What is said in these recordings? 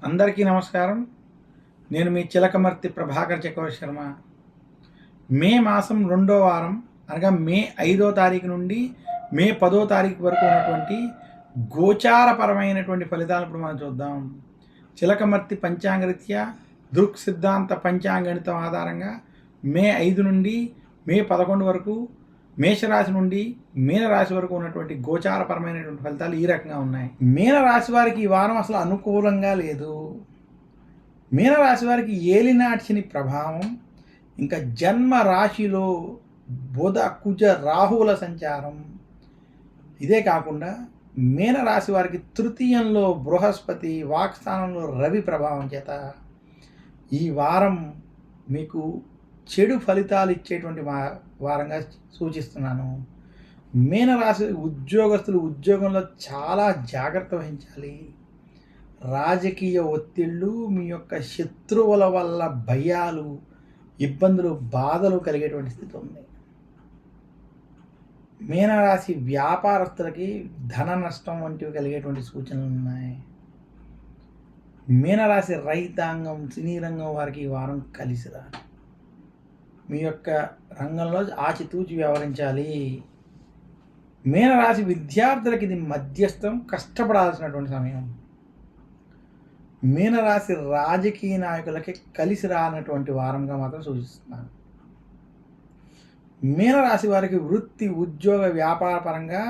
అందరికీ నమస్కారం. నేను మీ చిలకమర్తి ప్రభాకర్ చక్రవర్తి శర్మ. మే మాసం 2వ వారం అనగా మే 5వ తారీఖు నుండి మే 10వ తారీఖు వరకు ఉన్నటువంటి గోచారపరమైనటువంటి ఫలితాలను ఇప్పుడు మనం చూద్దాం. చిలకమర్తి పంచాంగరీత్యా దృక్ సిద్ధాంత పంచాంగణితం ఆధారంగా మే 5 నుండి మే 11 వరకు మేషరాశి నుండి మీనరాశి వరకు ఉన్నటువంటి గోచారపరమైనటువంటి ఫలితాలు ఈ రకంగా ఉన్నాయి. మీనరాశి వారికి ఈ వారం అసలు అనుకూలంగా లేదు. మీనరాశి వారికి ఏలినాటి శని ప్రభావం, ఇంకా జన్మ రాశిలో బుధ కుజ రాహువుల సంచారం. ఇదే కాకుండా మీనరాశి వారికి తృతీయంలో బృహస్పతి, వాక్స్థానంలో రవి ప్రభావం చేత ఈ వారం మీకు చెడు ఫలితాలు ఇచ్చేటువంటి వారంగా సూచిస్తున్నాను. మీనరాశి ఉద్యోగస్తులు ఉద్యోగంలో చాలా జాగ్రత్త వహించాలి. రాజకీయ ఒత్తిళ్ళు, మీ యొక్క శత్రువుల వల్ల భయాలు, ఇబ్బందులు, బాధలు కలిగేటువంటి స్థితి ఉంది. మీనరాశి వ్యాపారస్తులకి ధన నష్టం వంటివి కలిగేటువంటి సూచనలు ఉన్నాయి. మీనరాశి రైతాంగం, సినీ రంగం వారికి ఈ వారం కలిసి రాదు. మీ యొక్క రంగంలో ఆచితూచి వ్యవహరించాలి. మీనరాశి విద్యార్థులకి ఇది మధ్యస్థం, కష్టపడాల్సినటువంటి సమయం. మీనరాశి రాజకీయ నాయకులకి కలిసి రానటువంటి వారంగా మాత్రం సూచిస్తున్నాను. మీనరాశి వారికి వృత్తి, ఉద్యోగ, వ్యాపార పరంగా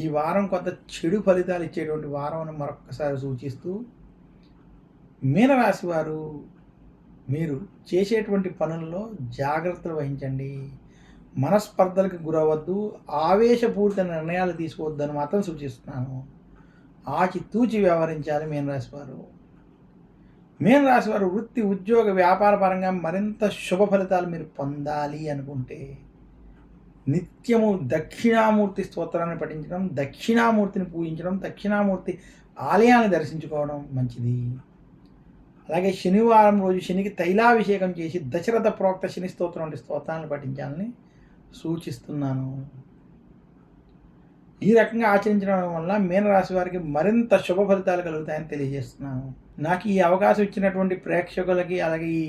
ఈ వారం కొంత చెడు ఫలితాలు ఇచ్చేటువంటి వారం అని మరొకసారి సూచిస్తూ, మీనరాశి వారు మీరు చేసేటువంటి పనుల్లో జాగ్రత్తలు వహించండి. మనస్పర్ధలకు గురవద్దు, ఆవేశపూరిత నిర్ణయాలు తీసుకోవద్దని మాత్రం సూచిస్తున్నాను. ఆచితూచి వ్యవహరించాలి మీనరాశి వారు. మీనరాశి వారు వృత్తి, ఉద్యోగ, వ్యాపార పరంగా మరింత శుభ ఫలితాలు మీరు పొందాలి అనుకుంటే నిత్యము దక్షిణామూర్తి స్తోత్రాన్ని పఠించడం, దక్షిణామూర్తిని పూజించడం, దక్షిణామూర్తి ఆలయాన్ని దర్శించుకోవడం మంచిది. అలాగే శనివారం రోజు శనికి తైలాభిషేకం చేసి దశరథ ప్రోక్త శని స్తోత్రం వంటి స్తోత్రాలను పఠించాలని సూచిస్తున్నాను. ఈ రకంగా ఆచరించడం వల్ల మీనరాశి వారికి మరింత శుభ ఫలితాలు కలుగుతాయని తెలియజేస్తున్నాను. నాకు ఈ అవకాశం ఇచ్చినటువంటి ప్రేక్షకులకి, అలాగే ఈ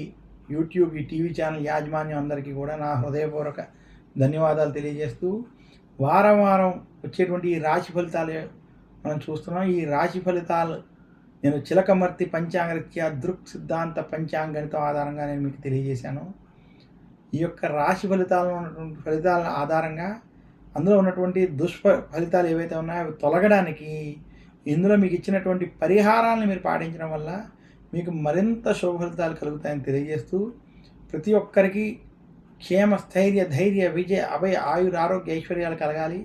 యూట్యూబ్, ఈ టీవీ ఛానల్ యాజమాన్యం అందరికీ కూడా నా హృదయపూర్వక ధన్యవాదాలు తెలియజేస్తూ, వారం వారం వచ్చేటువంటి ఈ రాశి ఫలితాలు మనం చూస్తున్నాం. ఈ రాశి ఫలితాలు నేను చిలకమర్తి పంచాంగరీత్యా దృక్ సిద్ధాంత పంచాంగణితం ఆధారంగా నేను మీకు తెలియజేశాను. ఈ యొక్క రాశి ఫలితాలను ఉన్నటువంటి ఫలితాల ఆధారంగా అందులో ఉన్నటువంటి ఫలితాలు ఏవైతే ఉన్నాయో అవి తొలగడానికి ఇందులో మీకు ఇచ్చినటువంటి పరిహారాలను మీరు పాటించడం వల్ల మీకు మరింత శుభ ఫలితాలు కలుగుతాయని తెలియజేస్తూ, ప్రతి ఒక్కరికి క్షేమ, స్థైర్య, ధైర్య, విజయ, అభయ, ఆయుర, ఆరోగ్య, ఐశ్వర్యాలు కలగాలి,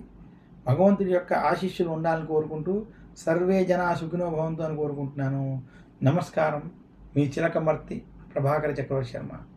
భగవంతుడి యొక్క ఆశీస్సులు ఉండాలని కోరుకుంటూ సర్వే జనా సుఖినో భవంతు అని కోరుకుంటున్నాను. నమస్కారం. మీ చిలకమర్తి ప్రభాకర్ చక్రవర్తి శర్మ.